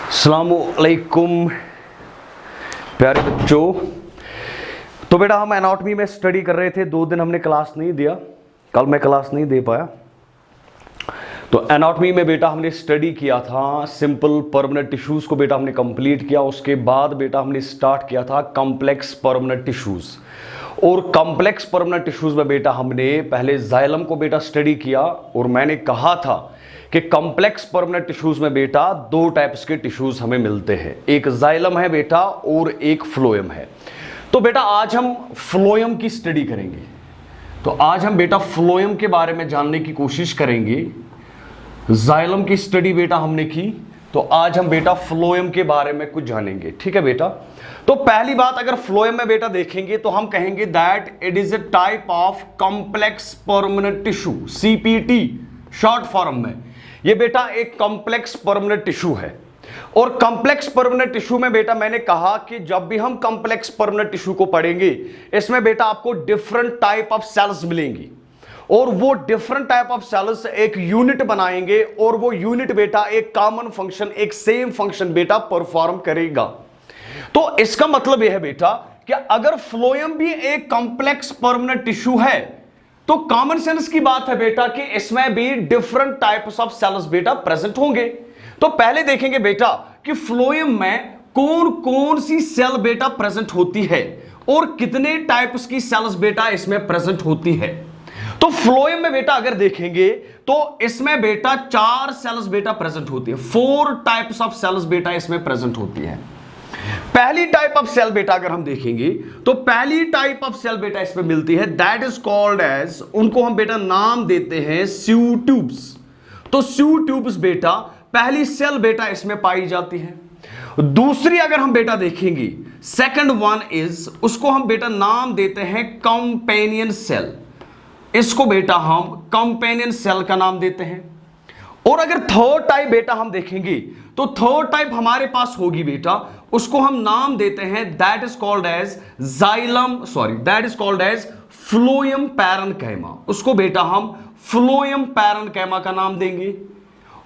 अस्सलामुअलैकुम प्यारे बच्चों। तो बेटा हम एनाटॉमी में स्टडी कर रहे थे। 2 दिन हमने क्लास नहीं दिया, कल मैं क्लास नहीं दे पाया। तो एनाटॉमी में बेटा हमने स्टडी किया था सिंपल परमानेंट टिश्यूज को बेटा हमने कंप्लीट किया। उसके बाद बेटा हमने स्टार्ट किया था कॉम्प्लेक्स परमानेंट टिश्यूज। और कॉम्प्लेक्स परमानेंट टिश्यूज में बेटा हमने पहले जाइलम को बेटा स्टडी किया। और मैंने कहा था कि कॉम्प्लेक्स परमानेंट टिश्यूज में बेटा 2 टाइप्स के टिश्यूज हमें मिलते हैं, एक जाइलम है बेटा और एक फ्लोएम है। तो बेटा आज हम फ्लोएम की स्टडी करेंगे। तो आज हम बेटा फ्लोएम के बारे में जानने की कोशिश करेंगे। जाइलम की स्टडी बेटा हमने की, तो आज हम बेटा फ्लोएम के बारे में कुछ जानेंगे। ठीक है बेटा। तो पहली बात, अगर फ्लोएम में बेटा देखेंगे तो हम कहेंगे that it is A type of complex permanent tissue, CPT short form में। ये बेटा एक कॉम्प्लेक्स परमानेंट टिश्यू है। और कॉम्प्लेक्स परमानेंट टिश्यू में बेटा मैंने कहा कि जब भी हम कॉम्प्लेक्स परमानेंट टिश्यू को पढ़ेंगे, इसमें बेटा आपको डिफरेंट टाइप ऑफ सेल्स मिलेंगी। और वो डिफरेंट टाइप ऑफ सेल्स एक यूनिट बनाएंगे और वो यूनिट बेटा एक कॉमन फंक्शन, एक सेम फंक्शन बेटा परफॉर्म करेगा। तो इसका मतलब यह है बेटा कि अगर फ्लोएम भी एक कॉम्प्लेक्स परमानेंट टिश्यू है तो कॉमन सेंस की बात है बेटा कि इसमें भी डिफरेंट टाइप्स ऑफ सेल्स बेटा प्रेजेंट होंगे। तो पहले देखेंगे बेटा कि फ्लोएम में कौन कौन सी सेल बेटा प्रेजेंट होती है और कितने टाइप्स की सेल्स बेटा इसमें प्रेजेंट होती है। तो फ्लोएम में बेटा अगर देखेंगे तो इसमें बेटा 4 सेल्स बेटा प्रेजेंट होती है। 4 टाइप्स ऑफ सेल्स बेटा इसमें प्रेजेंट होती है। पहली टाइप ऑफ सेल बेटा अगर हम देखेंगे तो पहली टाइप ऑफ सेल बेटा इसमें मिलती है, दैट इज कॉल्ड एज, उनको हम बेटा नाम देते हैं स्यू ट्यूब्स। तो स्यू ट्यूब्स बेटा पहली सेल बेटा इसमें पाई जाती है। दूसरी अगर हम बेटा देखेंगे, सेकंड वन इज, उसको हम बेटा नाम देते हैं कंपेनियन सेल। इसको बेटा हम कंपेनियन सेल का नाम देते हैं। और अगर थर्ड टाइप बेटा हम देखेंगे तो थर्ड टाइप हमारे पास होगी बेटा, उसको हम नाम देते हैं that is called as that is called as phloem parenchyma. उसको बेटा हम फ्लोएम पैरेन्काइमा का नाम देंगे।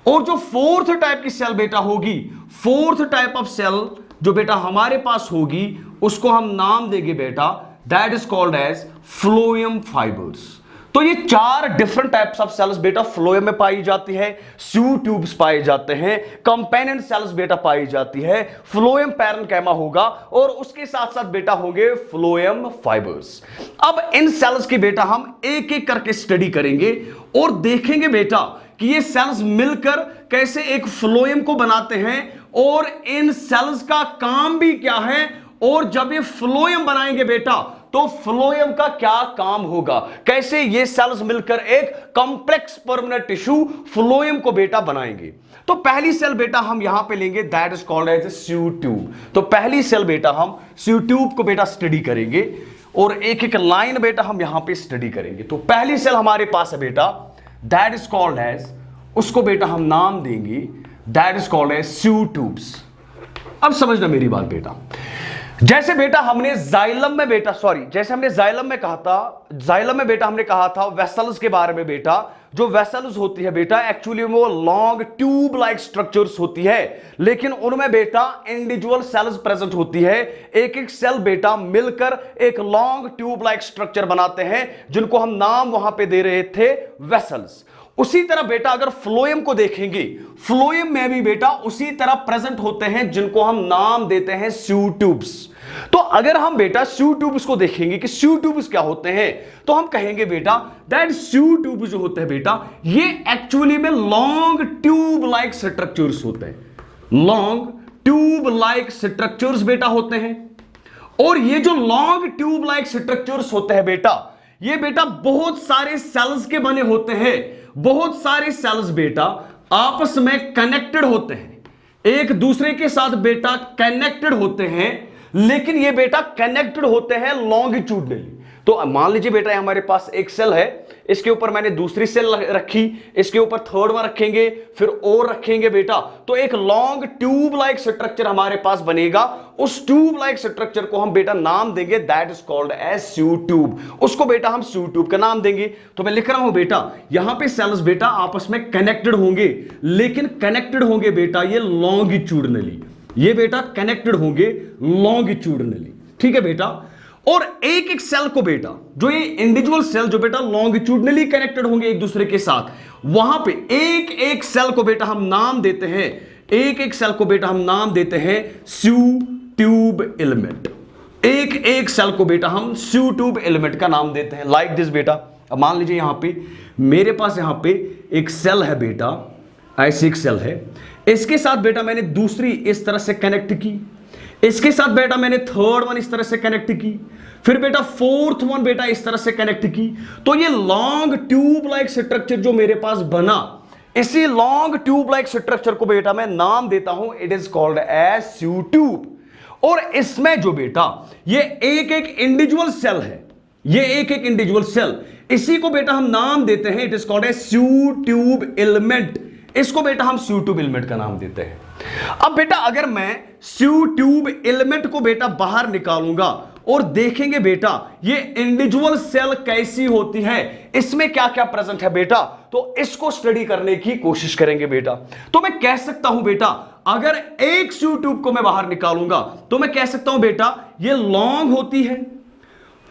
और जो फोर्थ टाइप की सेल बेटा होगी, फोर्थ टाइप ऑफ सेल जो बेटा हमारे पास होगी, उसको हम नाम देंगे बेटा that is called as phloem fibres. तो ये 4 डिफरेंट टाइप्स ऑफ सेल्स बेटा फ्लोएम में पाई जाती है। स्यू ट्यूब्स पाए जाते हैं, कंपेनियन सेल्स बेटा पाई जाती है, फ्लोएम पैरेन्काइमा होगा और उसके साथ साथ बेटा होंगे फ्लोएम फाइबर्स। अब इन सेल्स की बेटा हम एक एक करके स्टडी करेंगे और देखेंगे बेटा कि ये सेल्स मिलकर कैसे एक फ्लोएम को बनाते हैं और इन सेल्स का काम भी क्या है, और जब ये फ्लोएम बनाएंगे बेटा तो फ्लोएम का क्या काम होगा, कैसे ये सेल्स मिलकर एक कॉम्प्लेक्स परमानेंट टिश्यू फ्लोएम को बेटा बनाएंगे। तो पहली सेल बेटा हम यहां पे लेंगे, that is called as sieve tube. तो पहली सेल बेटा हम स्यू ट्यूब को बेटा स्टडी करेंगे और एक एक लाइन बेटा हम यहां पे स्टडी करेंगे। तो पहली सेल हमारे पास है बेटा, दैट इज कॉल्ड एज, उसको बेटा हम नाम देंगे that is called as sieve tubes. अब समझना मेरी बात बेटा, जैसे बेटा हमने जाइलम में बेटा जैसे हमने जाइलम में कहा था, जाइलम में बेटा हमने कहा था वेसल्स के बारे में बेटा। जो वेसल्स होती है बेटा एक्चुअली वो लॉन्ग ट्यूब लाइक स्ट्रक्चर्स होती है, लेकिन उनमें बेटा इंडिविजुअल सेल्स प्रेजेंट होती है। एक एक सेल बेटा मिलकर एक लॉन्ग ट्यूब लाइक स्ट्रक्चर बनाते हैं, जिनको हम नाम वहां पे दे रहे थे वेसल्स। उसी तरह बेटा अगर फ्लोएम को देखेंगे, फ्लोएम में भी बेटा उसी तरह प्रेजेंट होते हैं, जिनको हम नाम देते हैं स्यू ट्यूब्स। तो अगर हम बेटा स्यू ट्यूब्स को देखेंगे कि स्यू ट्यूब्स क्या होते हैं, तो हम कहेंगे बेटा दैट स्यू ट्यूब्स जो होते हैं बेटा, ये एक्चुअली में लॉन्ग ट्यूब लाइक स्ट्रक्चर्स होते हैं। लॉन्ग ट्यूब लाइक स्ट्रक्चर्स बेटा होते हैं। और ये जो लॉन्ग ट्यूब लाइक स्ट्रक्चर्स होते हैं बेटा, ये बेटा बहुत सारे सेल्स के बने होते हैं। बहुत सारे सेल्स बेटा आपस में कनेक्टेड होते हैं, एक दूसरे के साथ बेटा कनेक्टेड होते हैं, लेकिन ये बेटा कनेक्टेड होते हैं लॉन्गिट्यूडनली। तो मान लीजिए बेटा हमारे पास एक सेल है, इसके ऊपर मैंने दूसरी सेल रखी, इसके ऊपर थर्ड वन रखेंगे, फिर और रखेंगे बेटा, तो एक लॉन्ग ट्यूब लाइक स्ट्रक्चर हमारे पास बनेगा। उस ट्यूब लाइक स्ट्रक्चर को हम बेटा नाम देंगे, that is called as sieve tube. उसको बेटा हम स्यू ट्यूब का नाम देंगे। तो मैं लिख रहा हूं बेटा, यहां पे सेल्स बेटा आपस में कनेक्टेड होंगे, लेकिन कनेक्टेड होंगे बेटा ये लॉन्गिट्यूडनली, ये बेटा कनेक्टेड होंगे लॉन्गिट्यूडनली, ठीक है बेटा। और एक एक सेल को बेटा, जो ये इंडिविजुअल सेल जो बेटा लॉन्गिट्यूडनली कनेक्टेड होंगे एक दूसरे के साथ, वहां पे एक एक सेल को बेटा हम नाम देते हैं, एक एक सेल को बेटा हम नाम देते हैं स्यू ट्यूब एलिमेंट। एक एक सेल को बेटा हम स्यू ट्यूब एलिमेंट का नाम देते हैं, लाइक दिस बेटा। अब मान लीजिए यहां पे मेरे पास यहां पे एक सेल है बेटा, ऐसी एक सेल है, इसके साथ बेटा मैंने दूसरी इस तरह से कनेक्ट की, इसके साथ बेटा मैंने थर्ड वन इस तरह से कनेक्ट की, फिर बेटा फोर्थ वन बेटा इस तरह से कनेक्ट की। तो ये लॉन्ग ट्यूब लाइक स्ट्रक्चर जो मेरे पास बना, इसी लॉन्ग ट्यूब लाइक स्ट्रक्चर को बेटा मैं नाम देता हूं, it is called as sieve tube. और इसमें जो बेटा ये एक एक इंडिविजुअल सेल है, ये एक एक इंडिविजुअल सेल, इसी को बेटा हम नाम देते हैं, it is called as sieve tube element. इसको बेटा हम स्यू ट्यूब एलिमेंट का नाम देते हैं। अब बेटा अगर मैं स्यू ट्यूब एलिमेंट को बेटा बाहर निकालूंगा और देखेंगे बेटा ये इंडिविजुअल सेल कैसी होती है, इसमें क्या क्या प्रेजेंट है बेटा, तो इसको स्टडी करने की कोशिश करेंगे बेटा। तो मैं कह सकता हूं बेटा, अगर एक स्यू ट्यूब को मैं बाहर निकालूंगा तो मैं कह सकता हूं बेटा ये लॉन्ग होती है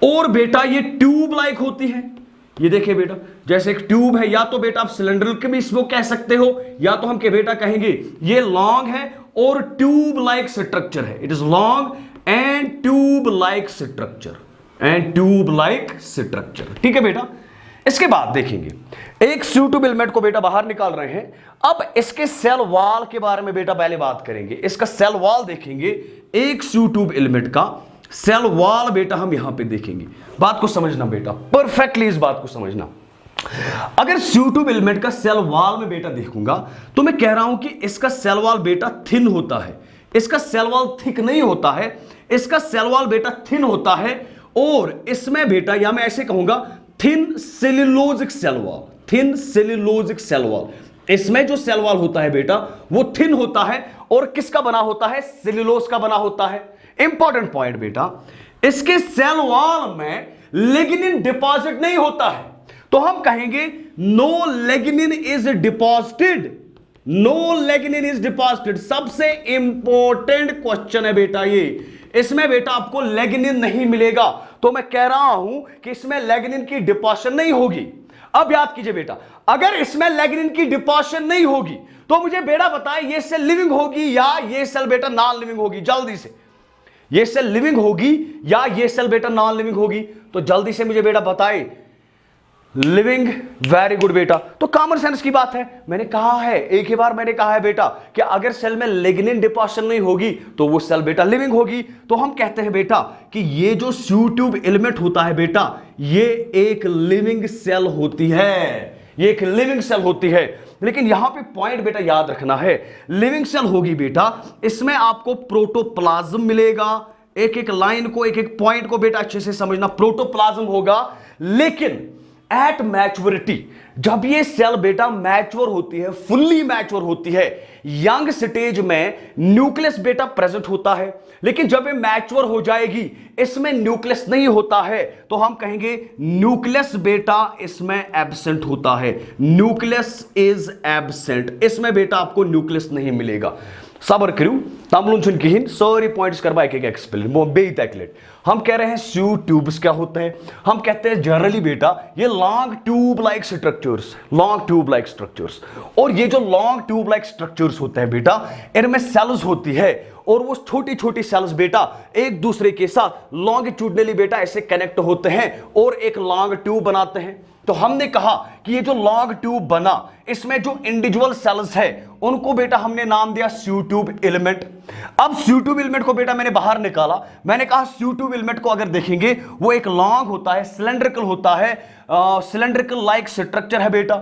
और बेटा ये ट्यूब लाइक होती है। ये देखिए बेटा, जैसे एक ट्यूब है, या तो बेटा आप सिलेंडर के भी इसको कह सकते हो, या तो हम के बेटा कहेंगे ये लॉन्ग है और ट्यूब लाइक स्ट्रक्चर है, it is long and tube like structure, and tube like structure, ठीक है बेटा। इसके बाद देखेंगे एक स्यू ट्यूब एलिमेंट को बेटा बाहर निकाल रहे हैं। अब इसके सेल वॉल के बारे में बेटा पहले बात करेंगे। इसका सेल वॉल देखेंगे, एक स्यू ट्यूब एलिमेंट का सेल वॉल बेटा हम यहां पे देखेंगे। बात को समझना बेटा, परफेक्टली इस बात को समझना। अगर स्यू ट्यूब एलिमेंट का सेल वॉल में बेटा देखूंगा तो मैं कह रहा हूं कि इसका सेल वॉल बेटा थिन होता है, इसका सेल वॉल थिक नहीं होता है, इसका सेल वॉल बेटा थिन होता है। और इसमें बेटा, या मैं ऐसे कहूंगा thin cellulosic cell wall, thin cellulosic cell wall. इसमें जो सेल वॉल होता है बेटा वो थिन होता है और किसका बना होता है, सेल्यूलोज का बना होता है। इंपॉर्टेंट पॉइंट बेटा, इसके सेल वॉल में लिग्निन डिपॉजिट नहीं होता है, तो हम कहेंगे no lignin is deposited, no lignin is deposited. सबसे इंपॉर्टेंट क्वेश्चन है बेटा ये, इसमें बेटा आपको लिग्निन नहीं मिलेगा, तो मैं कह रहा हूं कि इसमें लिग्निन की डिपॉजिशन नहीं होगी। अब याद कीजिए बेटा, अगर इसमें लिग्निन की डिपॉजिशन नहीं होगी तो मुझे बेटा बताए ये सेल लिविंग होगी या ये सेल बेटा नॉन लिविंग होगी, जल्दी से। ये सेल लिविंग होगी या ये सेल बेटा नॉन लिविंग होगी, तो जल्दी से मुझे बेटा बताए। लिविंग, वेरी गुड बेटा। तो कॉमन सेंस की बात है, मैंने कहा है, एक ही बार मैंने कहा है बेटा कि अगर सेल में लिग्निन डिपॉजिशन नहीं होगी तो वो सेल बेटा लिविंग होगी। तो हम कहते हैं बेटा कि ये जो स्यू ट्यूब एलिमेंट होता है बेटा, ये एक लिविंग सेल होती है, ये एक लिविंग सेल होती है। लेकिन यहां पे पॉइंट बेटा याद रखना है, लिविंग सेल होगी बेटा, इसमें आपको प्रोटोप्लाज्म मिलेगा। एक एक लाइन को, एक एक पॉइंट को बेटा अच्छे से समझना, प्रोटोप्लाज्म होगा। लेकिन एट मैच्योरिटी, जब ये सेल बेटा मैच्योर होती है, फुल्ली मैच्योर होती है, यंग स्टेज में न्यूक्लियस बेटा प्रेजेंट होता है। लेकिन जब ये मैच्योर हो जाएगी, इसमें न्यूक्लियस नहीं होता है, तो हम कहेंगे न्यूक्लियस बेटा इसमें एब्सेंट होता है, न्यूक्लियस इज एब्सेंट। इसमें बेटा आपको न्यूक्लियस नहीं मिलेगा। सबर करू तमलुन किहिन सारी पॉइंट्स करवा एक एक्सप्लेन वो बेई तकलेट। हम कह रहे हैं स्यू ट्यूब्स क्या होते हैं, हम कहते हैं जनरली बेटा ये long tube like structures, long tube like structures. और ये जो लॉन्ग ट्यूब लाइक स्ट्रक्चर्स होते हैं बेटा, इनमें सेल्स होती है और वो छोटी छोटी सेल्स बेटा एक दूसरे के साथ लॉन्गिट्यूडनली बेटा ऐसे कनेक्ट होते हैं और एक लॉन्ग ट्यूब बनाते हैं। तो हमने कहा कि ये जो लॉन्ग ट्यूब बना, इसमें जो इंडिविजुअल सेल्स है उनको बेटा हमने नाम दिया स्यू ट्यूब एलिमेंट। अब स्यू ट्यूब एलिमेंट को बेटा मैंने बाहर निकाला, मैंने कहा स्यू ट्यूब एलिमेंट को अगर देखेंगे वो एक लॉन्ग होता है, सिलेंड्रिकल होता है, सिलेंड्रिकल लाइक स्ट्रक्चर है बेटा।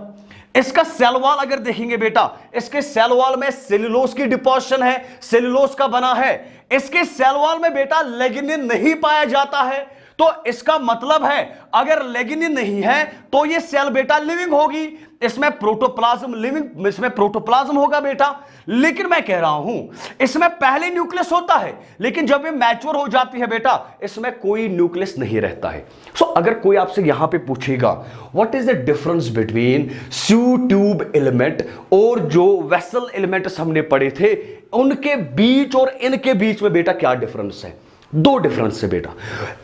इसका सेल वॉल अगर देखेंगे बेटा, इसके सेल वॉल में सेल्यूलोज की डिपोजिशन है, सेल्यूलोज का बना है। इसके सेल वॉल में बेटा लिग्निन नहीं पाया जाता है, तो इसका मतलब है अगर लिग्निन नहीं है तो ये सेल बेटा लिविंग होगी, इसमें प्रोटोप्लाज्म लिविंग, इसमें प्रोटोप्लाज्म होगा बेटा। लेकिन मैं कह रहा हूं इसमें पहले न्यूक्लियस होता है, लेकिन जब ये मैच्योर हो जाती है बेटा इसमें कोई न्यूक्लियस नहीं रहता है। सो अगर कोई आपसे यहां पे पूछेगा what is the difference between sieve tube element और जो वेसल एलिमेंट्स हमने पढ़े थे उनके बीच और इनके बीच में बेटा क्या डिफरेंस है, दो डिफरेंस है बेटा।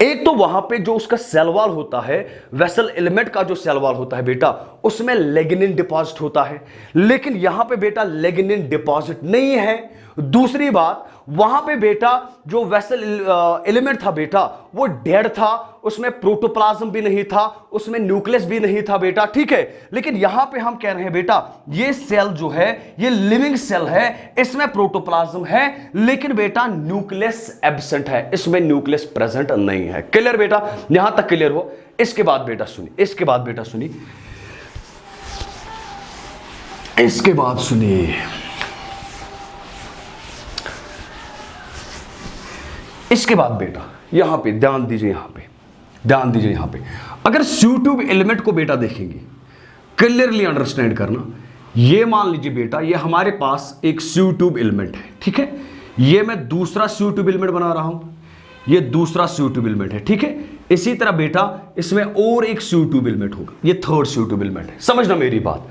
एक तो वहां पे जो उसका सेल वॉल होता है, वेसल एलिमेंट का जो सेल वॉल होता है बेटा उसमें लिग्निन डिपॉजिट होता है, लेकिन यहां पे बेटा लिग्निन डिपॉजिट नहीं है। दूसरी बात वहां पे बेटा जो वेसल एलिमेंट था बेटा वो डेड था, उसमें प्रोटोप्लाज्म भी नहीं था, उसमें न्यूक्लियस भी नहीं था बेटा, ठीक है। लेकिन यहां पे हम कह रहे हैं बेटा ये सेल जो है ये लिविंग सेल है, इसमें प्रोटोप्लाज्म है लेकिन बेटा न्यूक्लियस एब्सेंट है, इसमें न्यूक्लियस प्रेजेंट नहीं है। क्लियर बेटा, यहां तक क्लियर हो। इसके बाद बेटा सुनिए, इसके बाद बेटा सुनिए, इसके बाद सुनिए, इसके बाद बेटा यहां पे ध्यान दीजिए, यहां पे ध्यान दीजिए। यहां पे अगर स्यू ट्यूब एलिमेंट को बेटा देखेंगे, क्लियरली अंडरस्टैंड करना, ये मान लीजिए बेटा ये हमारे पास एक स्यू ट्यूब एलिमेंट है, ठीक है। ये मैं दूसरा स्यू ट्यूब एलिमेंट बना रहा हूं, ये दूसरा स्यू ट्यूब एलिमेंट है, ठीक है। इसी तरह बेटा इसमें और एक स्यू ट्यूब एलिमेंट होगा, ये थर्ड स्यू ट्यूब एलिमेंट है। समझना मेरी बात,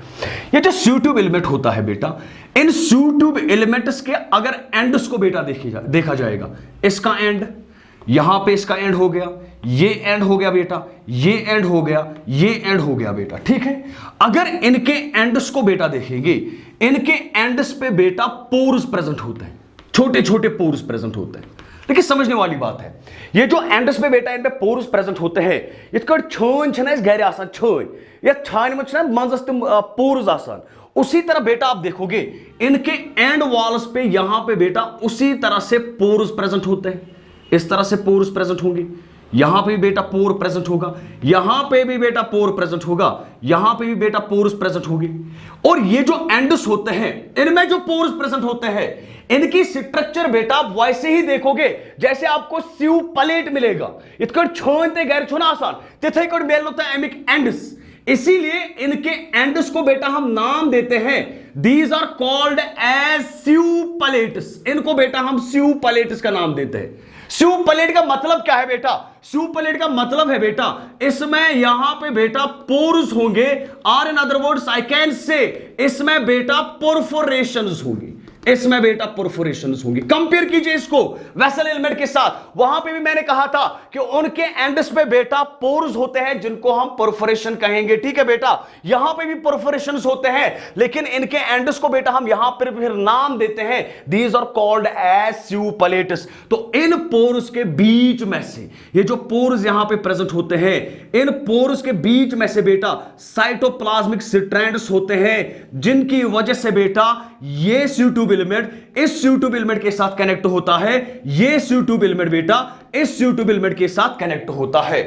ये जो स्यू ट्यूब एलिमेंट होता है बेटा, इन स्यू ट्यूब एलिमेंट्स के अगर एंड्स को बेटा देखा जाएगा, इसका एंड यहां पे, इसका एंड हो गया, ये एंड हो गया बेटा, ये एंड हो गया, ये एंड हो गया बेटा, ठीक है। अगर इनके एंड्स को बेटा देखेंगे, इनके एंड्स पे बेटा पोर्स प्रेजेंट होते हैं, छोटे छोटे पोर्स प्रेजेंट होते हैं। लेकिन समझने वाली बात है ये जो एंड्स पे बेटा इन पे पोर्स प्रेजेंट होते हैं, इतका छन छना इस गहरे आसान छन या छान में छना मंजस तुम पोर्स आसान, उसी तरह बेटा आप देखोगे इनके एंड वॉल्स पे यहां पे बेटा उसी तरह से पोर्स प्रेजेंट होते हैं, इस तरह से पोर्स प्रेजेंट होंगे, यहां पे भी बेटा पोर प्रेजेंट होगा, यहां पे भी बेटा पोर प्रेजेंट होगा, यहां पे भी बेटा पोर्स प्रेजेंट होगी। और ये जो एंड्स होते हैं इनमें जो पोर्स प्रेजेंट होते हैं इनकी स्ट्रक्चर बेटा आप वैसे ही देखोगे जैसे आपको स्यू प्लेट मिलेगा, इतकड़ छोनते गैर छोना आसान तिथे कड़ मेल होता है एमिक एंड्स, इसीलिए इनके एंड्स को बेटा हम नाम देते हैं, these are called as sieve plates, इनको बेटा हम स्यू प्लेट्स का नाम देते हैं। स्यू प्लेट का मतलब क्या है बेटा, स्यू प्लेट का मतलब है बेटा इसमें यहां पे बेटा पोर्स होंगे, और in other words I can से इसमें बेटा परफोरेशंस होंगी, इसमें बेटा परफोरेशंस होंगी। कंपेयर कीजिए इसको वेसल एलिमेंट के साथ, वहां पे भी मैंने कहा था कि उनके एंड्स पे बेटा पोर्स होते हैं जिनको हम परफोरेशन कहेंगे, ठीक है बेटा। यहां पे भी परफोरेशंस होते हैं लेकिन इनके एंड्स को बेटा हम यहां पर फिर नाम देते हैं, these are called as sieve plates. तो इन पोर्स के बीच में से ये जो पोर्स यहां पे प्रेजेंट होते हैं, इन पोर्स के बीच में से बेटा साइटोप्लाज्मिक स्ट्रैंड्स होते हैं, जिनकी वजह से बेटा ये स्यू ट्यूब एलिमेंट इस स्यू ट्यूब एलिमेंट के साथ कनेक्ट होता है, ये स्यू ट्यूब एलिमेंट बेटा इस स्यू ट्यूब एलिमेंट के साथ कनेक्ट होता है।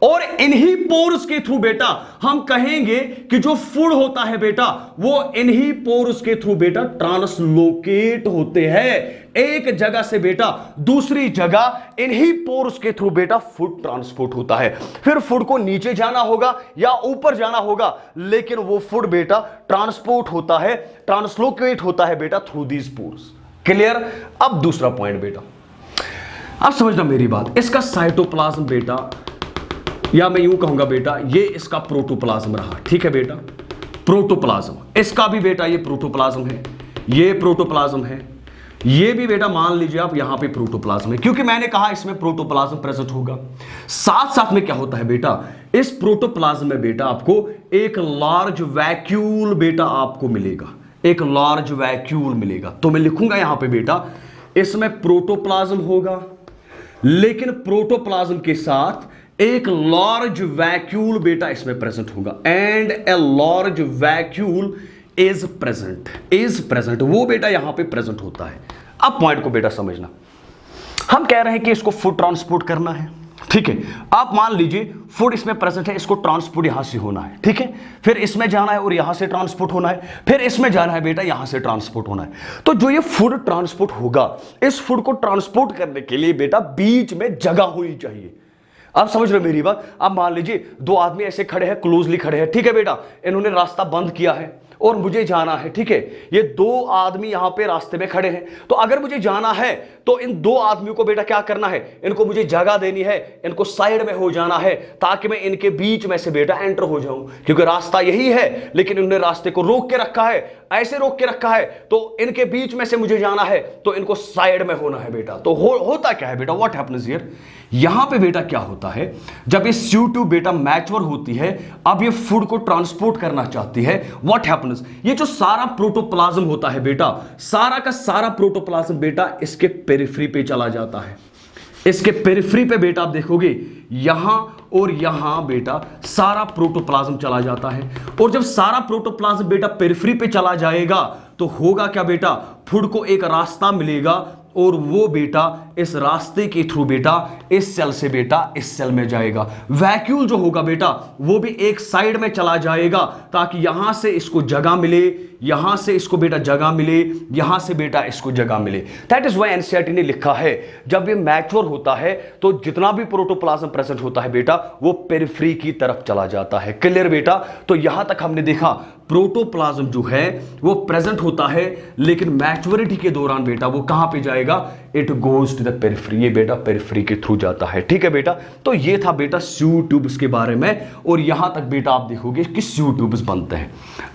और इन्हीं पोर्स के थ्रू बेटा हम कहेंगे कि जो फूड होता है बेटा वो इन्हीं पोर्स के थ्रू बेटा ट्रांसलोकेट होते हैं, एक जगह से बेटा दूसरी जगह इन्हीं पोर्स के थ्रू बेटा फूड ट्रांसपोर्ट होता है। फिर फूड को नीचे जाना होगा या ऊपर जाना होगा, लेकिन वो फूड बेटा ट्रांसपोर्ट होता है, ट्रांसलोकेट होता है बेटा थ्रू दीज पोर्स। क्लियर। अब दूसरा पॉइंट बेटा आप समझना मेरी बात, इसका साइटोप्लाज्म बेटा, या मैं यूं कहूंगा बेटा ये इसका प्रोटोप्लाज्म रहा, ठीक है बेटा, प्रोटोप्लाज्म, इसका भी बेटा ये प्रोटोप्लाज्म है, ये प्रोटोप्लाज्म है, ये भी बेटा मान लीजिए आप यहां पे प्रोटोप्लाज्म है, क्योंकि मैंने कहा इसमें प्रोटोप्लाज्म प्रेजेंट होगा। साथ साथ में क्या होता है बेटा, इस प्रोटोप्लाज्म में बेटा आपको एक लार्ज वैक्यूल बेटा आपको मिलेगा, एक लार्ज वैक्यूल मिलेगा। तो मैं लिखूंगा यहां पे बेटा इसमें प्रोटोप्लाज्म होगा, लेकिन प्रोटोप्लाज्म के साथ एक लार्ज वैक्यूल बेटा इसमें प्रेजेंट होगा, and a large vacuole is present, वो बेटा यहां पे प्रेजेंट होता है। अब पॉइंट को बेटा समझना, हम कह रहे हैं कि इसको फूड ट्रांसपोर्ट करना है, ठीक है। आप मान लीजिए फूड इसमें प्रेजेंट है, इसको ट्रांसपोर्ट यहां से होना है, ठीक है, फिर इसमें जाना है और यहां से ट्रांसपोर्ट होना है, फिर इसमें जाना है बेटा यहां से ट्रांसपोर्ट होना है। तो जो ये फूड ट्रांसपोर्ट होगा, इस फूड को ट्रांसपोर्ट करने के लिए बेटा बीच में जगह होनी चाहिए। आप समझ रहे हो मेरी बात? अब मान लीजिए दो आदमी ऐसे खड़े हैं, क्लोजली खड़े हैं, ठीक है बेटा, इन्होंने रास्ता बंद किया है और मुझे जाना है, ठीक है। ये दो आदमी यहां पे रास्ते में खड़े हैं, तो अगर मुझे जाना है तो इन दो आदमियों को बेटा क्या करना है, इनको मुझे जगह देनी है, इनको साइड में हो जाना है ताकि मैं इनके बीच में से बेटा एंटर हो जाऊं, क्योंकि रास्ता यही है लेकिन इन्होंने रास्ते को रोक के रखा है, ऐसे रोक के रखा है, तो इनके बीच में से मुझे जाना है तो इनको साइड में होना है बेटा। तो होता क्या है बेटा, व्हाट हैपन्स हियर, यहां पे बेटा क्या होता है, जब ये CO2 बेटा मैच्योर होती है, अब ये फूड को ट्रांसपोर्ट करना चाहती है, व्हाट हैपन्स, ये जो सारा प्रोटोप्लाज्म होता है बेटा, सारा का सारा प्रोटोप्लाज्म बेटा इसके पेरिफेरी पे चला जाता है। इसके पेरिफेरी पे बेटा आप देखोगे यहां और यहां बेटा सारा प्रोटोप्लाज्म चला जाता है, और जब सारा प्रोटोप्लाज्म बेटा पेरिफेरी पे चला जाएगा तो होगा क्या बेटा, फूड को एक रास्ता मिलेगा और वो बेटा इस रास्ते के थ्रू बेटा इस सेल से बेटा इस सेल में जाएगा। वैक्यूल जो होगा बेटा वो भी एक साइड में चला जाएगा ताकि यहां से इसको जगह मिले, यहां से इसको बेटा जगह मिले, यहां से बेटा इसको जगह मिले। दैट इज व्हाई एनसीईआरटी ने लिखा है जब ये मैच्योर होता है तो जितना भी प्रोटोप्लाज्म प्रेजेंट होता है बेटा वो पेरिफेरी की तरफ चला जाता है। क्लियर बेटा? तो यहां तक हमने देखा प्रोटोप्लाज्म जो है वो प्रेजेंट होता है लेकिन मैच्योरिटी के दौरान बेटा वो कहां पे जाएगा, it goes to the periphery, ये बेटा पेरिफेरी के थ्रू जाता है। ठीक है बेटा? तो ये था बेटा स्यू ट्यूब्स के बारे में, और यहां तक बेटा आप देखोगे कि स्यू ट्यूब्स बनते हैं।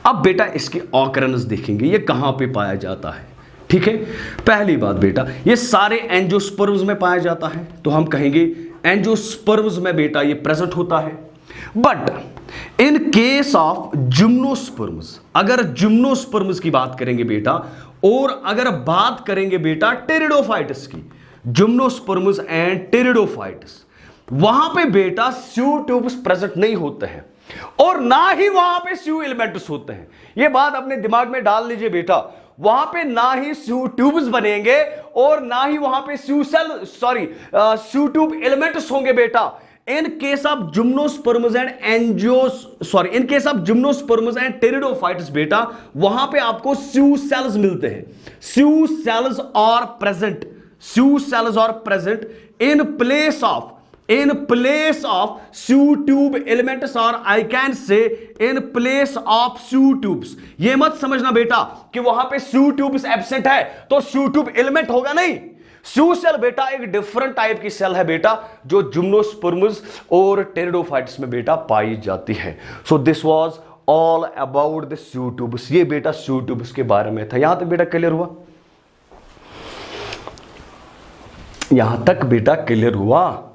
अब बेटा इसकी ऑकरेंस देखेंगे, ये कहां पे पाया जाता है। ठीक है, पहली बात बेटा ये सारे एंजियोस्पर्म्स में पाया जाता है, तो हम कहेंगे एंजियोस्पर्म्स में बेटा ये प्रेजेंट होता है। But in case of gymnosperms, अगर जिम्नोस्पर्म्स की बात करेंगे बेटा, और अगर बात करेंगे बेटा टेरिडोफाइट्स की, जिम्नोस्पर्म्स एंड टेरिडोफाइट्स, वहां पे बेटा स्यू ट्यूब्स प्रेजेंट नहीं होते हैं और ना ही वहां पे स्यू एलिमेंट्स होते हैं। ये बात अपने दिमाग में डाल लीजिए बेटा, वहां पे ना ही स्यू ट्यूब्स बनेंगे और ना ही वहां पे स्यू ट्यूब एलिमेंट्स होंगे बेटा। In case of gymnosperms and pteridophytes बेटा वहां पे आपको स्यू सेल्स मिलते हैं। Sieve cells are present in place of sieve tube elements, और I can say in place of sieve tubes. ये मत समझना बेटा कि वहां पे स्यू ट्यूब्स एब्सेंट है तो स्यू ट्यूब एलिमेंट होगा, नहीं। स्यू सेल बेटा एक डिफरेंट टाइप की सेल है बेटा जो जिम्नोस्पर्म्स और टेरिडोफाइट्स में बेटा पाई जाती है। So this was all about the sieve tubes. ये बेटा स्यू ट्यूब्स के बारे में था। यहां तक बेटा क्लियर हुआ? यहां तक बेटा क्लियर हुआ?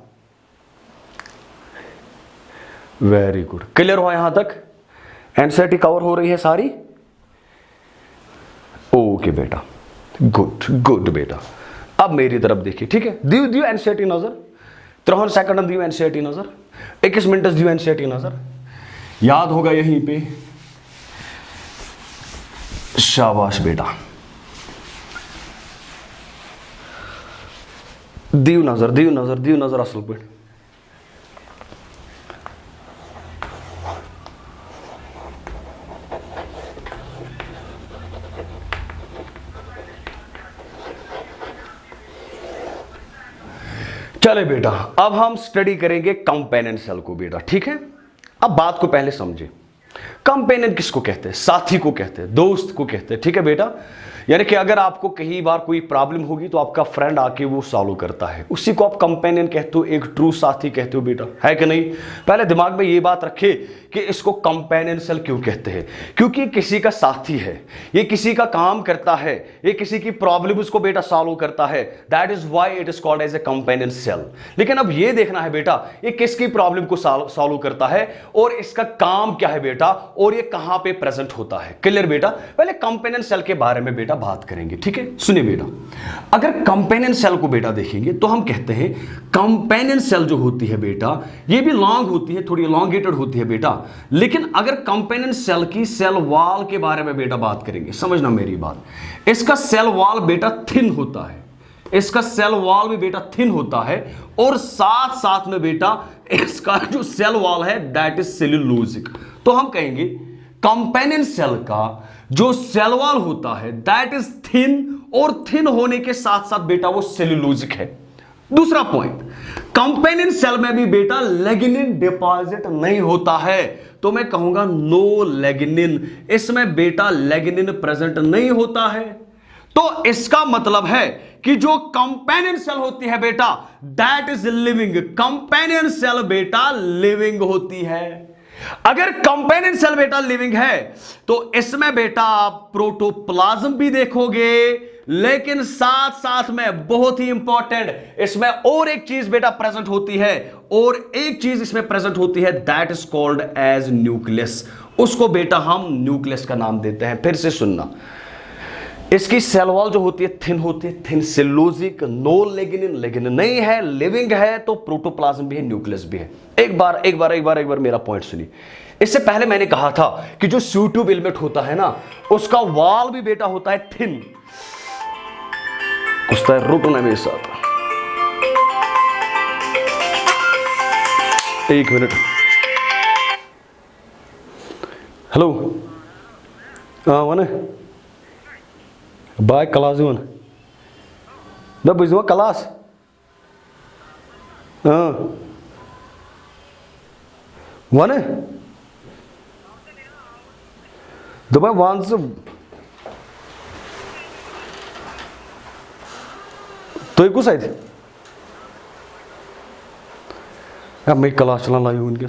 वेरी गुड, क्लियर हुआ यहां तक? एनसीईआरटी कवर हो रही है सारी? ओके बेटा, गुड बेटा। अब मेरी तरफ देखिए, ठीक है? दियो एनसीईआरटी नजर, 53 सेकंड दियो एनसीईआरटी नजर, 21 मिनट दियो एनसीईआरटी नजर, याद होगा यहीं पे। शाबाश बेटा, दियो नजर असल पे। चले बेटा, अब हम स्टडी करेंगे कंपेनियन सेल को बेटा, ठीक है? अब बात को पहले समझे, कंपेनियन किसको कहते हैं? साथी को कहते हैं, दोस्त को कहते हैं, ठीक है बेटा? यानी कि अगर आपको कई बार कोई प्रॉब्लम होगी तो आपका फ्रेंड आके वो सॉल्व करता है, उसी को आप कंपेनियन कहते हो, एक ट्रू साथी कहते हो बेटा, है कि नहीं? पहले दिमाग में ये बात रखे कि इसको कंपेनियन सेल क्यों कहते हैं, क्योंकि किसी का साथी है, ये किसी का काम करता है, ये किसी की प्रॉब्लम्स को बेटा सॉल्व करता है, that is why it is called as a companion cell. लेकिन अब ये देखना है बेटा ये किसकी प्रॉब्लम को सॉल्व करता है और इसका काम क्या है बेटा, और ये कहां पे प्रेजेंट होता है। क्लियर बेटा? पहले कंपेनियन सेल के बारे में बेटा बात करेंगे, ठीक है? सुनिए बेटा, अगर कंपेनियन सेल को बेटा देखेंगे तो हम कहते हैं कंपेनियन सेल जो होती है बेटा ये भी लॉन्ग होती है, थोड़ी elongated होती है बेटा। लेकिन अगर कंपेनियन सेल की सेल वॉल के बारे में बेटा बात करेंगे, समझना मेरी बात, इसका सेल वॉल बेटा थिन होता है, इसका सेल वॉल भी बेटा थिन होता है, और साथ साथ में बेटा इसका जो सेल वॉल है दैट इज सेल्यूलोजिक। तो हम कहेंगे कंपेनियन सेल का जो सेल वॉल होता है दैट इज थिन, और थिन होने के साथ साथ बेटा वो सेल्यूलोजिक है। दूसरा पॉइंट, कंपेनियन सेल में भी बेटा लिग्निन डिपॉजिट नहीं होता है, तो मैं कहूंगा नो लिग्निन, इसमें बेटा लिग्निन प्रेजेंट नहीं होता है। तो इसका मतलब है कि जो कंपेनियन सेल होती है बेटा that is living, companion cell बेटा लिविंग होती है। अगर कंपेनियन सेल बेटा लिविंग है तो इसमें बेटा आप प्रोटोप्लाज्म भी देखोगे, लेकिन साथ साथ में बहुत ही इंपॉर्टेंट इसमें और एक चीज बेटा प्रेजेंट होती है, और एक चीज इसमें प्रेजेंट होती है that is called as nucleus. उसको बेटा हम न्यूक्लियस का नाम देते हैं। फिर से सुनना, इसकी सेल वॉल जो होती है थिन होती है, thin cellulosic, no lignin, lignin नहीं है, लिविंग है तो प्रोटोप्लाज्म भी है, न्यूक्लियस भी है। एक बार मेरा पॉइंट सुनिए। इससे पहले मैंने कहा था कि जो स्यूट्यूब एलिमेंट होता है ना उसका वॉल भी बेटा होता है थिन। कुछ रुकना मेरे साथ, एक मिनट। हेलो, हाँ one by class one the बुझवा क्लास, हाँ वन दबाई वन से तो कुछ आए थे अब मैं क्लास चला लाई हूँ उनके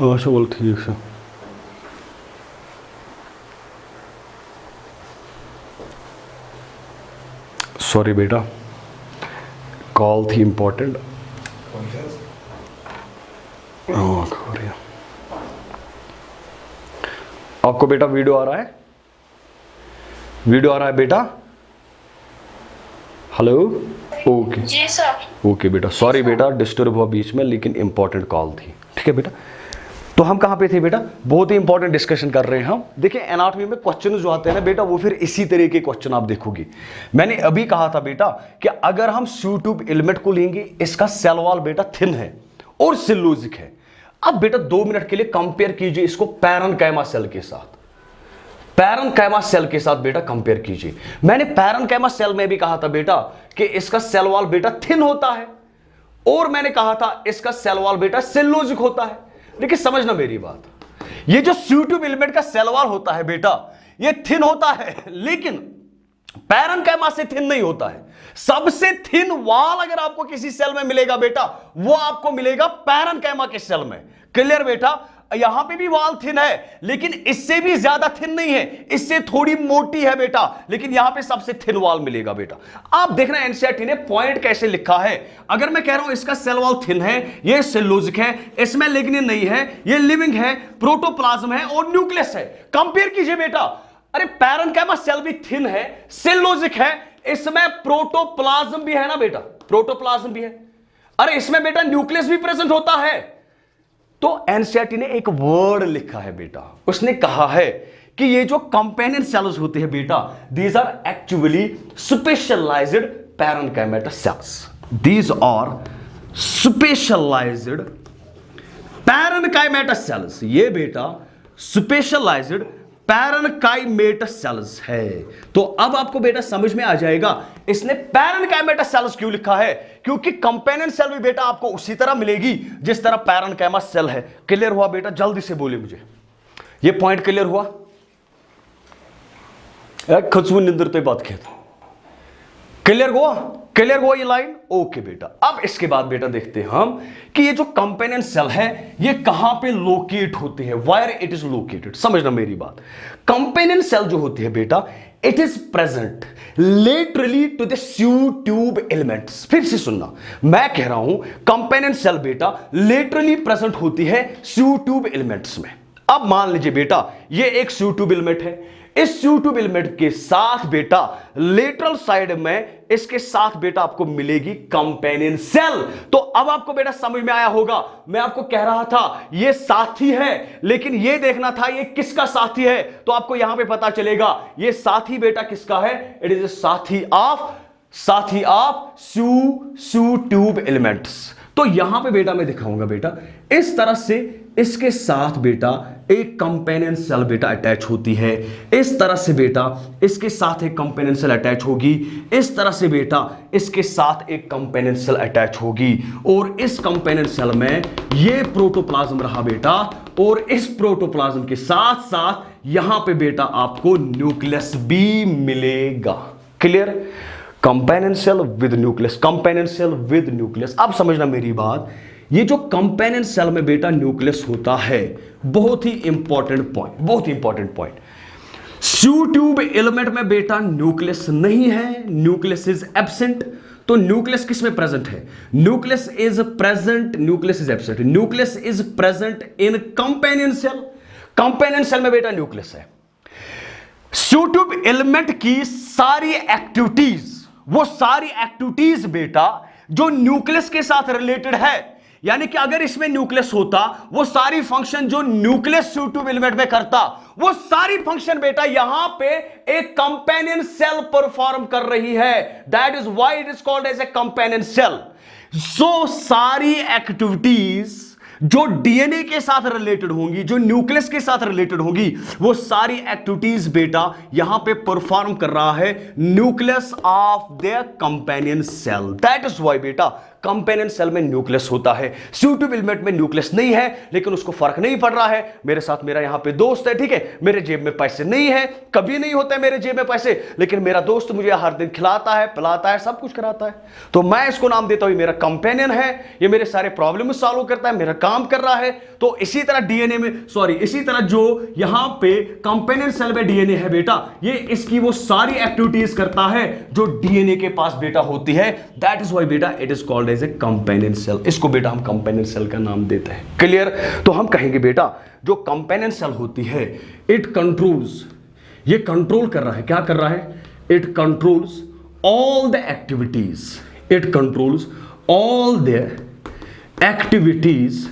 अच्छा बोल ठीक से। सॉरी बेटा, कॉल थी इंपॉर्टेंट। आपको बेटा वीडियो आ रहा है, वीडियो आ रहा है बेटा? हेलो, ओके जी सर। ओके बेटा, सॉरी बेटा डिस्टर्ब हुआ बीच में, लेकिन इंपॉर्टेंट कॉल थी। ठीक है बेटा, तो हम कहां पे थे बेटा? बहुत ही इंपॉर्टेंट डिस्कशन कर रहे हैं हम। देखिए एनाटॉमी में क्वेश्चन जो आते हैं ना बेटा वो फिर इसी तरह के क्वेश्चन आप देखोगे। मैंने अभी कहा था बेटा कि अगर हम स्यूट्यूब एलिमेंट को लेंगे, इसका सेल वॉल बेटा थिन है और सेलुलोजिक है। अब बेटा 2 मिनट के लिए कंपेयर कीजिए इसको पैरेन्काइमा सेल के साथ, पैरेन्काइमा सेल के साथ बेटा कंपेयर कीजिए। मैंने पैरेन्काइमा सेल में भी कहा था बेटा कि इसका सेल वॉल बेटा थिन होता है, और मैंने कहा था इसका सेल वॉल बेटा सेलुलोजिक होता है। देखिए समझना मेरी बात, ये जो स्यूट्यूब एलिमेंट का सेल वॉल होता है बेटा ये थिन होता है, लेकिन पैरेन्काइमा से थिन नहीं होता है। सबसे थिन वॉल अगर आपको किसी सेल में मिलेगा बेटा वो आपको मिलेगा पैरेन्काइमा के सेल में। क्लियर बेटा? यहां पे भी वॉल थिन है लेकिन इससे भी ज्यादा थिन नहीं है, इससे थोड़ी मोटी है बेटा, लेकिन यहां पे सबसे थिन वॉल मिलेगा बेटा। आप देखना एनसीईआरटी ने पॉइंट कैसे लिखा है। अगर मैं कह रहा हूं इसका सेल वॉल थिन है, ये सेलुलोजिक है, इसमें लिग्निन नहीं है, ये लिविंग है, प्रोटोप्लाज्म है और न्यूक्लियस है, कंपेयर कीजिए बेटा। अरे पैरेन्काइमा सेल भी थिन है, सेलुलोजिक है, इसमें प्रोटोप्लाज्म भी है ना बेटा, प्रोटोप्लाज्म भी है, अरे इसमें बेटा न्यूक्लियस भी प्रेजेंट होता है। तो एनसीईआरटी ने एक वर्ड लिखा है बेटा, उसने कहा है कि ये जो कंपेनियन सेल्स होते हैं बेटा these are actually specialized parenchymatous cells, these are specialized parenchymatous cells, ये बेटा स्पेशलाइज्ड पैरेन्काइमेटा सेल्स है। तो अब आपको बेटा समझ में आ जाएगा इसने पैरेन्काइमेटा सेल्स क्यों लिखा है, क्योंकि कंपेनियन सेल भी बेटा आपको उसी तरह मिलेगी जिस तरह पैरेन्काइमा सेल है। क्लियर हुआ बेटा? जल्दी से बोले मुझे, ये पॉइंट क्लियर हुआ? खचू निंदर तो बात कहता, क्लियर हुआ? क्लियर हुआ ये लाइन? ओके बेटा। अब इसके बाद बेटा देखते हैं हम कि ये जो कंपेनियन सेल है ये कहां पे लोकेट होते हैं, वायर इट इज लोकेटेड। समझना मेरी बात, कंपेनियन सेल जो होती है बेटा it is present laterally to the sieve tube elements. फिर से सुनना, मैं कह रहा हूं कंपेनियन सेल बेटा लेटरली प्रेजेंट होती है स्यूट्यूब एलिमेंट्स में। अब मान लीजिए बेटा ये एक स्यूट्यूब एलिमेंट है, इस स्यूट्यूब एलिमेंट के साथ बेटा लेटरल साइड में इसके साथ बेटा आपको मिलेगी कंपेनियन सेल। तो अब आपको बेटा समझ में आया होगा, मैं आपको कह रहा था ये साथी है, लेकिन ये देखना था ये किसका साथी है, तो आपको यहां पे पता चलेगा ये साथी बेटा किसका है, इट इज साथी ऑफ स्यूट्यूब एलिमेंट्स। तो यहां पे बेटा मैं दिखाऊंगा बेटा इस तरह से इसके साथ बेटा एक कंपेनियन सेल बेटा अटैच होती है। इस तरह से बेटा इसके साथ एक कंपेनियन सेल अटैच होगी, इस तरह से बेटा इसके साथ एक कंपेनियन सेल अटैच होगी, और इस कंपेनियन सेल में ये प्रोटोप्लाज्म रहा बेटा, और इस प्रोटोप्लाज्म के साथ साथ यहां पे बेटा आपको न्यूक्लियस भी मिलेगा। Clear? Companion cell with nucleus, companion cell with nucleus. अब समझना मेरी बात, ये जो कंपेनियन सेल में बेटा न्यूक्लियस होता है, बहुत ही इंपॉर्टेंट पॉइंट, बहुत ही important point. Sieve tube element में बेटा न्यूक्लियस नहीं है, न्यूक्लियस इज एब्सेंट। तो न्यूक्लियस किस में प्रेजेंट है? Nucleus is present, nucleus is absent. Nucleus is present in companion cell, companion cell में बेटा न्यूक्लियस है। स्यू ट्यूब एलिमेंट की सारी एक्टिविटीज, वो सारी एक्टिविटीज बेटा जो न्यूक्लियस के साथ रिलेटेड है, यानी कि अगर इसमें न्यूक्लियस होता, वो सारी फंक्शन जो न्यूक्लियस स्यू ट्यूब एलिमेंट में करता, वो सारी फंक्शन बेटा यहां पे एक कंपेनियन सेल परफॉर्म कर रही है। That is why it is called as a companion cell. So सारी एक्टिविटीज जो डीएनए के साथ रिलेटेड होंगी, जो न्यूक्लियस के साथ रिलेटेड होंगी, वो सारी एक्टिविटीज बेटा यहां पे परफॉर्म कर रहा है nucleus of the companion cell. That is why बेटा कंपेनियन सेल में न्यूक्लियस होता है। स्यू ट्यूब एलिमेंट में न्यूक्लियस नहीं है, लेकिन उसको फर्क नहीं पड़ रहा है। मेरे साथ मेरा यहां पे दोस्त है, ठीक है, मेरे जेब में पैसे नहीं है, कभी नहीं होते मेरे जेब में पैसे, लेकिन मेरा दोस्त मुझे हर दिन खिलाता है, पिलाता है, सब कुछ कराता है, तो मैं इसको नाम देता हूं मेरा कंपेनियन है। ये मेरे सारे प्रॉब्लम सॉल्व करता है, मेरा काम कर रहा है। तो इसी तरह डीएनए में, सॉरी, इसी तरह जो यहां पे कंपेनियन सेल में डीएनए है बेटा, ये इसकी वो सारी एक्टिविटीज करता है जो डीएनए के पास बेटा होती है। दैट इज व्हाई बेटा it is called as a companion cell. इसको बेटा हम कंपेनियन सेल का नाम देते हैं। क्लियर? तो हम कहेंगे बेटा जो कंपेनियन सेल होती है, इट कंट्रोल्स, ये कंट्रोल कर रहा है, क्या कर रहा है? It controls all the activities, it controls all the activities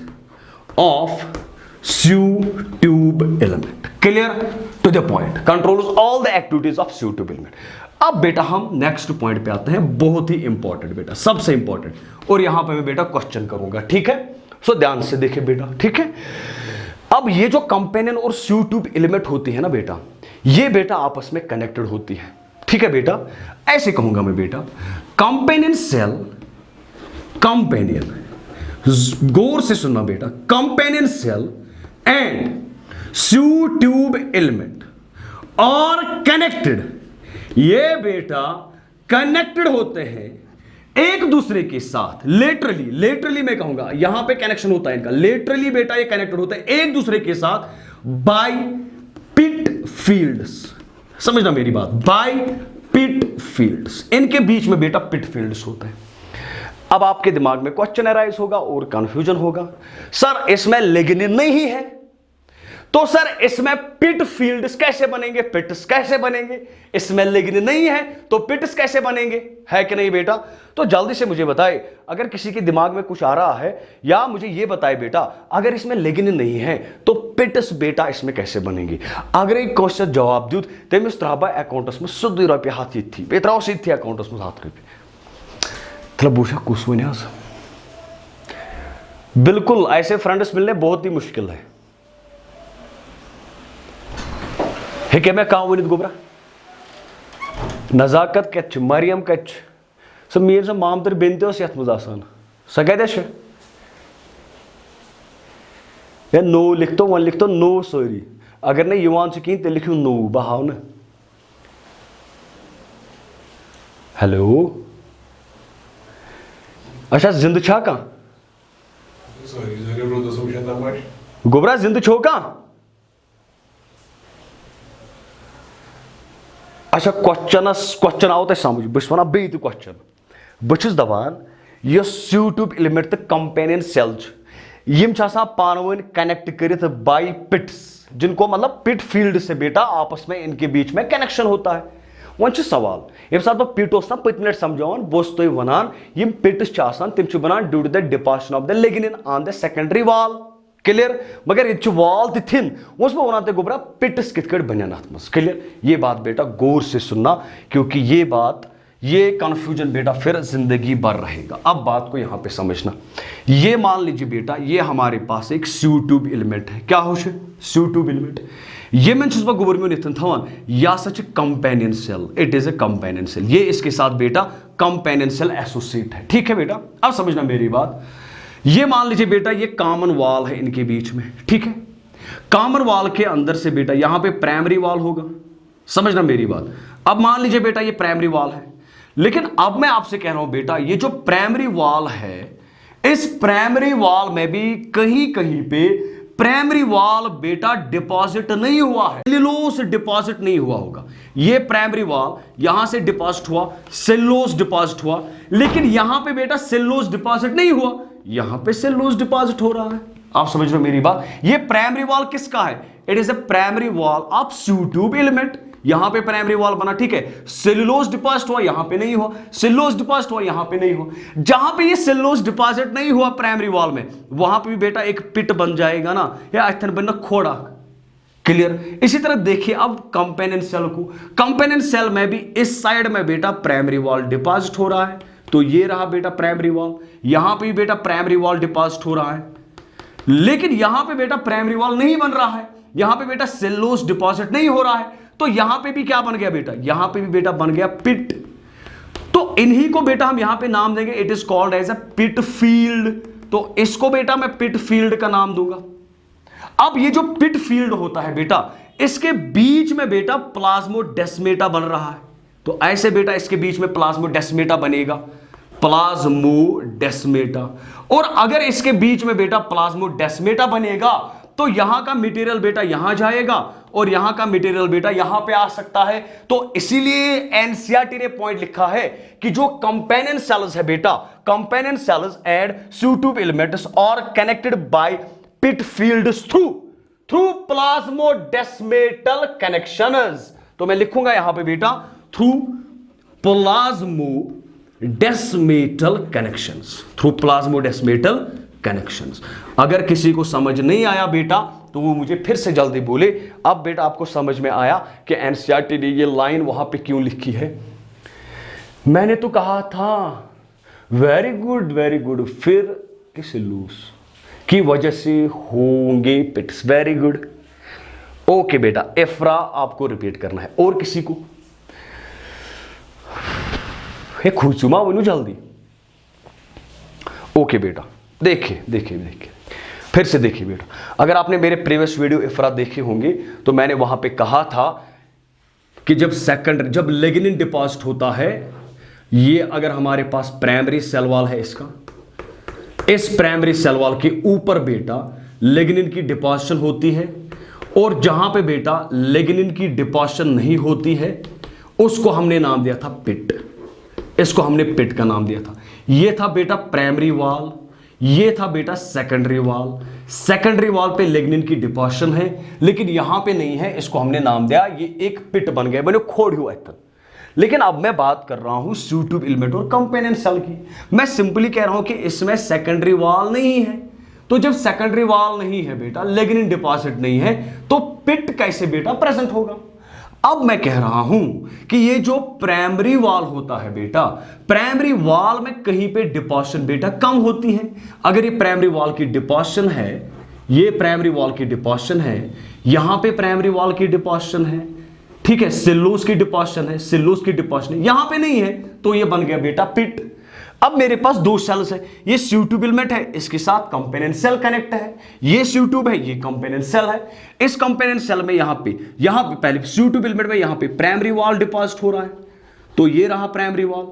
of sieve tube element. Clear? To the point, controls all the activities of sieve tube element. अब बेटा हम नेक्स्ट पॉइंट पे आते हैं, बहुत ही इंपॉर्टेंट बेटा, सबसे इंपॉर्टेंट, और यहां पे मैं बेटा क्वेश्चन करूंगा, ठीक है? सो ध्यान से देखिए बेटा, ठीक है? अब ये जो कंपेनियन और स्यू ट्यूब एलिमेंट होती है ना बेटा, ये बेटा आपस में कनेक्टेड होती है, ठीक है बेटा? ऐसे कहूंगा मैं बेटा, कंपेनियन सेल, कंपेनियन, गौर से सुनना बेटा, companion cell and sieve tube element और कनेक्टेड, ये बेटा कनेक्टेड होते हैं एक दूसरे के साथ। लेटरली, लेटरली मैं कहूंगा यहां पे कनेक्शन होता है इनका, लेटरली बेटा ये कनेक्टेड होते हैं एक दूसरे के साथ बाय पिट फील्ड्स। समझना मेरी बात, बाय पिट फील्ड्स, इनके बीच में बेटा पिट फील्ड्स होते हैं। अब आपके दिमाग में क्वेश्चन अराइज होगा और कंफ्यूजन होगा, सर इसमें लिग्निन नहीं है, तो सर इसमें पिट फील्ड्स कैसे बनेंगे, पिट्स कैसे बनेंगे? इसमें लिग्निन नहीं है तो पिट्स कैसे बनेंगे? है कि नहीं बेटा? तो जल्दी से मुझे बताए, अगर किसी के दिमाग में कुछ आ रहा है, या मुझे ये बताए बेटा अगर इसमें लिग्निन नहीं है तो पिट्स बेटा इसमें कैसे बनेंगे? अगर एक क्वेश्चन जवाब दूं तमिस त्रह अकाउंटस में ₹100 हाथ ये थी, बे त्रो थी अकाउंटस में ₹100। थल बुशा कुछ वन, बिल्कुल ऐसे फ्रेंड्स मिलने बहुत ही मुश्किल है। हेके मैं कह वन गोबरा नजाकत कत मरियम कत सो मेन सो मामतर बेन तस ये मज सो कत नो लिखतो वन लिखतो नो सारी, अगर नहीं युवान कहें तेल लिखो नो, बह हाव न। हेलो, अच्छा जिंद छा कह गोबरा जिंद छो कह? अच्छा क्वेश्चन आओ तुम समझ, बस वन बे क्वेश्चन, बस दपान यह स्यू ट्यूब एलिमेंट तो कंपेनियन सेल यम पान वन कनेक्ट कर बाय पिट्स, जिनको मतलब पिट फील्ड से बेटा आपस में इनके बीच में कनेक्शन होता है। वन सवाल, ये सात बह पिट ना पत्म लट समझान, बस तुम वन यम पिट्स तम बनान due to the deposition of the lignin on the secondary wall. Clear? मगर ये वॉल तो थिन, वो वन तुम गोबरा पिट्स कित बन अत मज। क्लियर? ये बात बेटा गौर से सुनना, क्योंकि ये कंफ्यूजन बेटा फिर जिंदगी भर रहेगा। अब बात को यहां पे समझना, ये मान लीजिए बेटा ये हमारे पास एक स्यू ट्यूब एलिमेंट है। क्या हो स्यू ट्यूब एलिमेंट, ये मैं गुबर में निथन थवान या such companion cell, it is a companion cell, ये इसके साथ बेटा कंपेनियन सेल एसोसिएट है। ठीक है बेटा, अब समझना मेरी बात, ये मान लीजिए बेटा ये कॉमन वॉल है इनके बीच में। ठीक है, कॉमन वॉल के अंदर से बेटा यहां पे प्राइमरी वॉल होगा, समझना मेरी बात। अब मान लीजिए बेटा ये प्राइमरी वॉल है, लेकिन अब मैं आपसे कह रहा हूं बेटा ये जो प्राइमरी वॉल है, इस प्राइमरी वॉल में भी कहीं कहीं पे प्राइमरी वॉल बेटा डिपॉजिट नहीं हुआ है, सेल्यूलोज डिपॉजिट नहीं हुआ होगा। ये प्राइमरी वॉल यहां से डिपॉजिट हुआ, सेल्यूलोज डिपॉजिट हुआ, लेकिन यहां पे बेटा सेल्यूलोज डिपॉजिट नहीं हुआ, यहां पे सेल्यूलोज डिपॉजिट हो रहा है। आप समझ रहे हो मेरी बात, ये प्राइमरी वॉल किसका है, it is a primary wall of sieve tube element. यहां पे प्राइमरी वॉल बना, ठीक है, सेल्यूलोज डिपॉजिट हुआ, यहां पे नहीं हुआ, सेल्यूलोज डिपॉजिट हुआ, यहां पे नहीं हुआ। जहां पे ये सेल्यूलोज डिपॉजिट नहीं हुआ प्राइमरी वॉल में, वहां पे भी बेटा एक पिट बन जाएगा ना, या अथन बनना खोड़ा। क्लियर। इसी तरह देखिए अब कंपेनियन सेल को, कंपेनियन सेल में भी इस साइड में बेटा प्राइमरी वॉल डिपॉजिट हो रहा है, तो ये रहा बेटा प्राइमरी वॉल, यहां पे भी बेटा प्राइमरी वॉल डिपॉजिट हो रहा है, लेकिन यहां पे बेटा प्राइमरी वॉल नहीं बन रहा है, यहां पे बेटा सेल्यूलोज डिपॉजिट नहीं हो रहा है, तो यहां पे भी क्या बन गया बेटा, यहां पे भी बेटा बन गया पिट। तो इन्हीं को बेटा हम यहां पे नाम देंगे, it is called as a pit field. तो इसको बेटा मैं पिट फील्ड का नाम दूंगा। अब ये जो पिट फील्ड होता है बेटा, इसके बीच में बेटा प्लाज्मोडेस्मेटा बन रहा है, तो ऐसे बेटा इसके बीच में प्लाज्मोडेस्मेटा बनेगा, प्लाज्मोडेस्मेटा। और अगर इसके बीच में बेटा प्लाज्मोडेस्मेटा बनेगा तो यहां का मटेरियल बेटा यहां जाएगा और यहां का मटेरियल बेटा यहां पे आ सकता है। तो इसीलिए एनसीईआरटी ने पॉइंट लिखा है कि जो कंपेनियन सेल्स है बेटा, companion cells and sieve tube elements are connected by pit fields through plasmodesmatal connections. तो मैं लिखूंगा यहां पे बेटा through plasmodesmatal connections, through plasmodesmatal connections. अगर किसी को समझ नहीं आया बेटा तो वो मुझे फिर से जल्दी बोले। अब बेटा आपको समझ में आया कि एनसीईआरटी ने ये लाइन वहां पे क्यों लिखी है। मैंने तो कहा था वेरी गुड, फिर किस लूज की वजह से होंगे पिट्स, वेरी गुड। ओके बेटा, एफ्रा आपको रिपीट करना है, और किसी को खुशुमा बनू जल्दी। ओके बेटा, देखिए फिर से देखिए बेटा, अगर आपने मेरे प्रीवियस वीडियो इफ्रा देखे होंगे तो मैंने वहां पे कहा था कि जब लिग्निन डिपॉजिट होता है, ये अगर हमारे पास प्राइमरी सेल वॉल है इसका, इस प्राइमरी सेल वॉल के ऊपर बेटा लिग्निन की डिपॉजिशन होती है, और जहां पे बेटा लिग्निन की डिपॉजिशन नहीं होती है उसको हमने नाम दिया था पिट, इसको हमने पिट का नाम दिया था। ये था बेटा प्राइमरी वॉल, ये था बेटा सेकेंडरी वॉल। सेकेंडरी वॉल पे लिग्निन की डिपॉजिशन है, लेकिन यहां पे नहीं है, इसको हमने नाम दिया, ये एक पिट बन गया, मैंने खोड़ हुआ है। लेकिन अब मैं बात कर रहा हूं स्यू ट्यूब एलिमेंट और कंपेनियन सेल की। मैं सिंपली कह रहा हूं कि इसमें सेकेंडरी वॉल नहीं है, तो जब सेकेंडरी वॉल नहीं है बेटा, लिग्निन डिपॉजिट नहीं है, तो पिट कैसे बेटा प्रेजेंट होगा। अब मैं कह रहा हूं कि ये जो प्राइमरी वॉल होता है बेटा, प्राइमरी वॉल में कहीं पे डिपॉजिशन बेटा कम होती है। अगर ये प्राइमरी वॉल की डिपॉजिशन है, ये प्राइमरी वॉल की डिपॉजिशन है, यहां पे प्राइमरी वॉल की डिपॉजिशन है, ठीक है, सेल्यूलोज की डिपॉजिशन है, सेल्यूलोज की डिपॉजिशन यहां पे नहीं है, तो ये बन गया बेटा पिट। अब मेरे पास दो सेल्स है, ये स्यू ट्यूब एलिमेंट है, इसके साथ कंपेनियन सेल कनेक्ट है, ये स्यू ट्यूब है, ये कंपेनियन सेल है। इस कंपेनियन सेल में यहां पे पहले स्यू ट्यूब एलिमेंट में यहां पे प्राइमरी वॉल डिपॉजिट हो रहा है, तो ये रहा प्राइमरी वॉल,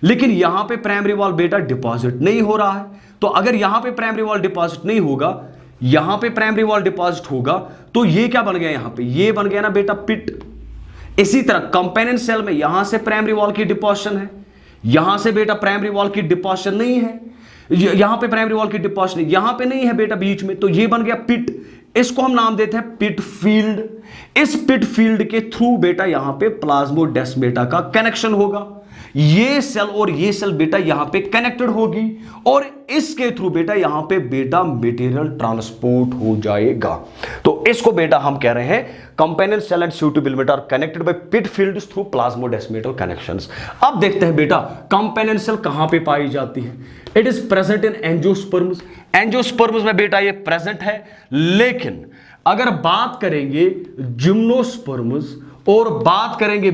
लेकिन यहां पे प्राइमरी वॉल बेटा डिपॉजिट नहीं हो रहा है। तो अगर यहां पे प्राइमरी वॉल डिपॉजिट नहीं होगा, यहां पे प्राइमरी वॉल डिपॉजिट होगा, तो ये क्या बन गया, यहां पे ये बन गया ना बेटा पिट। इसी तरह कंपेनियन सेल में यहां से प्राइमरी वॉल की डिपॉजिशन है, यहां से बेटा प्राइमरी वॉल की डिपॉजिशन नहीं है, यहां पे प्राइमरी वॉल की डिपॉजिशन यहां पे नहीं है बेटा बीच में, तो ये बन गया पिट। इसको हम नाम देते हैं पिट फील्ड। इस पिट फील्ड के थ्रू बेटा यहां पे प्लाज्मोडेस्मेटा का कनेक्शन होगा। ये सेल और ये सेल बेटा यहां पे कनेक्टेड होगी और इसके थ्रू बेटा यहां पे बेटा मटेरियल ट्रांसपोर्ट हो जाएगा। तो इसको बेटा हम कह रहे हैं companion cell and sieve tube element are connected by pit fields through plasmodesmatal connections. अब देखते हैं बेटा कंपेनियन सेल कहां पे पाई जाती है। It is present in angiosperms. Angiosperms में बेटा ये प्रेजेंट है, लेकिन अगर बात करेंगे जिम्नोस्पर्म्स और बात करेंगे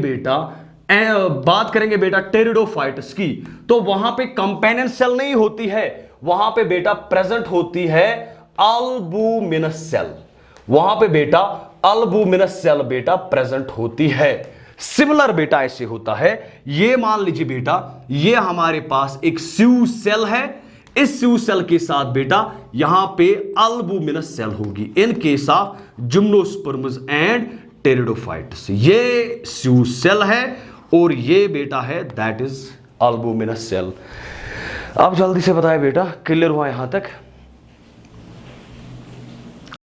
बेटा टेरिडोफाइट्स की, तो वहां पे कंपेनियन सेल नहीं होती है, वहां पे बेटा प्रेजेंट होती है अल्बुमिनस सेल। वहां पे बेटा अल्बुमिनस सेल बेटा प्रेजेंट होती है। सिमिलर बेटा ऐसे होता है, ये मान लीजिए बेटा ये हमारे पास एक स्यू सेल है, इस स्यू सेल के साथ बेटा यहां पे अल्बुमिनस सेल होगी इन case of gymnosperms and pteridophytes. ये स्यू सेल है और ये बेटा है दैट इज अल्बुमिनस सेल। अब जल्दी से बताएं बेटा, क्लियर हुआ यहां तक?